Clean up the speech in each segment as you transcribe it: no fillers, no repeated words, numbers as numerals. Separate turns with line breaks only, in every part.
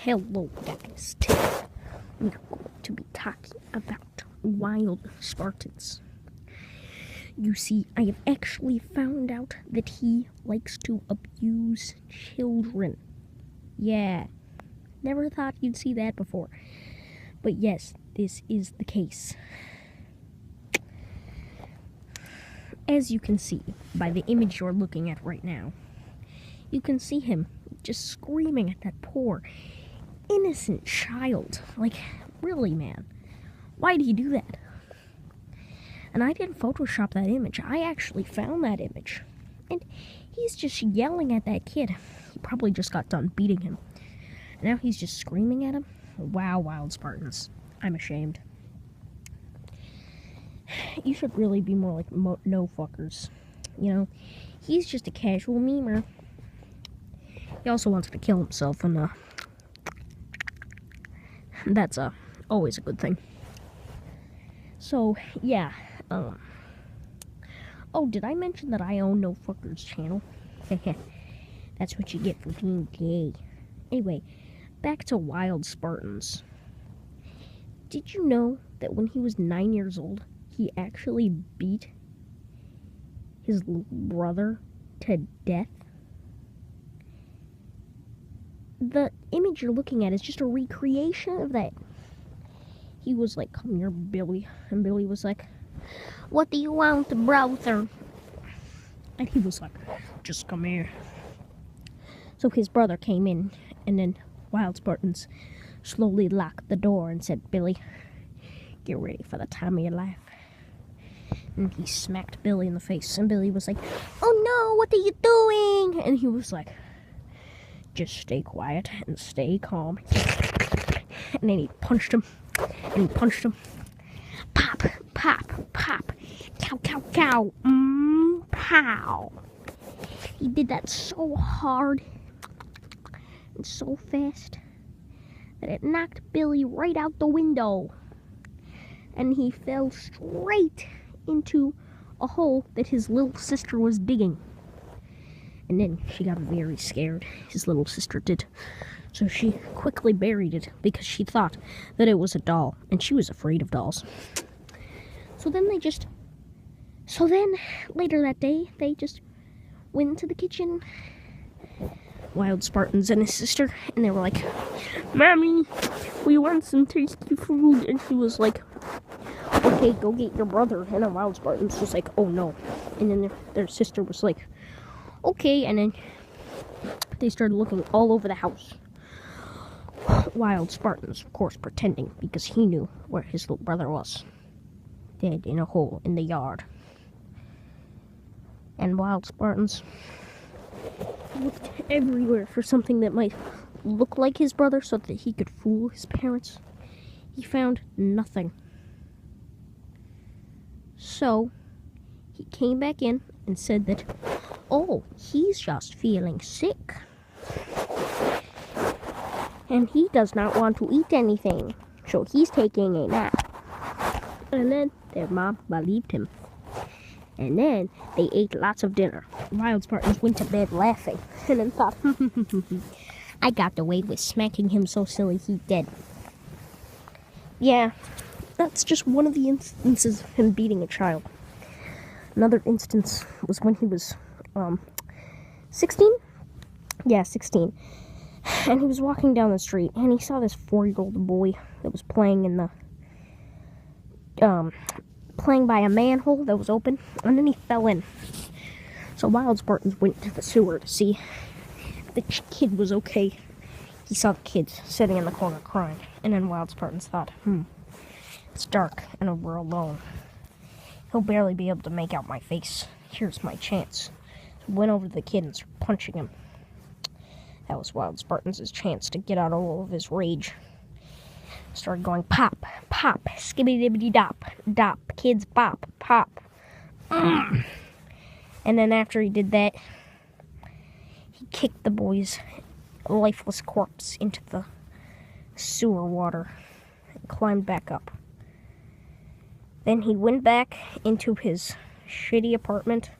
Hello guys, today we are going to be talking about Wildspartanz. You see, I have actually found out that he likes to abuse children. Yeah, never thought you'd see that before. But yes, this is the case. As you can see by the image you're looking at right now, you can see him just screaming at that poor, innocent child. Like, really, man? Why did he do that? And I didn't Photoshop that image. I actually found that image. And he's just yelling at that kid. He probably just got done beating him. Now he's just screaming at him. Wow, Wildspartanz. I'm ashamed. You should really be more like no fuckers. You know, he's just a casual memer. He also wanted to kill himself, and that's always a good thing. So yeah. Oh, did I mention that I own No Fuckers channel? That's what you get for being gay. Anyway, back to Wildspartanz. Did you know that when he was 9 years old, he actually beat his little brother to death? The image you're looking at is just a recreation of that. He was like, "Come here, Billy." And Billy was like, "What do you want, brother?" And he was like, "Just come here." So his brother came in, and then Wildspartanz slowly locked the door and said, "Billy, get ready for the time of your life." And he smacked Billy in the face, and Billy was like, "Oh no, what are you doing?" And he was like, "Just stay quiet and stay calm." And then he punched him, and he punched him. Pop, pop, pop. Cow, cow, cow. Pow. He did that so hard and so fast that it knocked Billy right out the window. And he fell straight into a hole that his little sister was digging. And then she got very scared, his little sister did. So she quickly buried it because she thought that it was a doll, and she was afraid of dolls. So then later that day, they just went into the kitchen, Wildspartanz and his sister, and they were like, "Mommy, we want some tasty food." And she was like, "Okay, go get your brother." And then Wildspartanz was like, "Oh no." And then their sister was like, "Okay." And then they started looking all over the house. Wildspartanz, of course, pretending, because he knew where his little brother was, dead in a hole in the yard. And Wildspartanz looked everywhere for something that might look like his brother so that he could fool his parents. He found nothing. So he came back in and said that, "Oh, he's just feeling sick. And he does not want to eat anything, so he's taking a nap." And then their mom believed him. And then they ate lots of dinner. Wildspartanz went to bed laughing, and then thought, "I got away with smacking him so silly he dead." Yeah, that's just one of the instances of him beating a child. Another instance was when he was 16? Yeah, 16. And he was walking down the street, and he saw this 4-year-old boy that was playing in the playing by a manhole that was open, and then he fell in. So Wildspartanz went to the sewer to see if the kid was okay. He saw the kid sitting in the corner crying, and then Wildspartanz thought, it's dark and we're alone. He'll barely be able to make out my face. Here's my chance. So went over to the kid and started punching him. That was Wildspartanz's chance to get out all of his rage. Started going pop, pop, skibbity dop, dop, kids bop, pop. And then after he did that, he kicked the boy's lifeless corpse into the sewer water and climbed back up. Then he went back into his shitty apartment,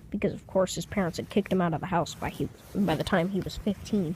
because of course his parents had kicked him out of the house by the time he was 15.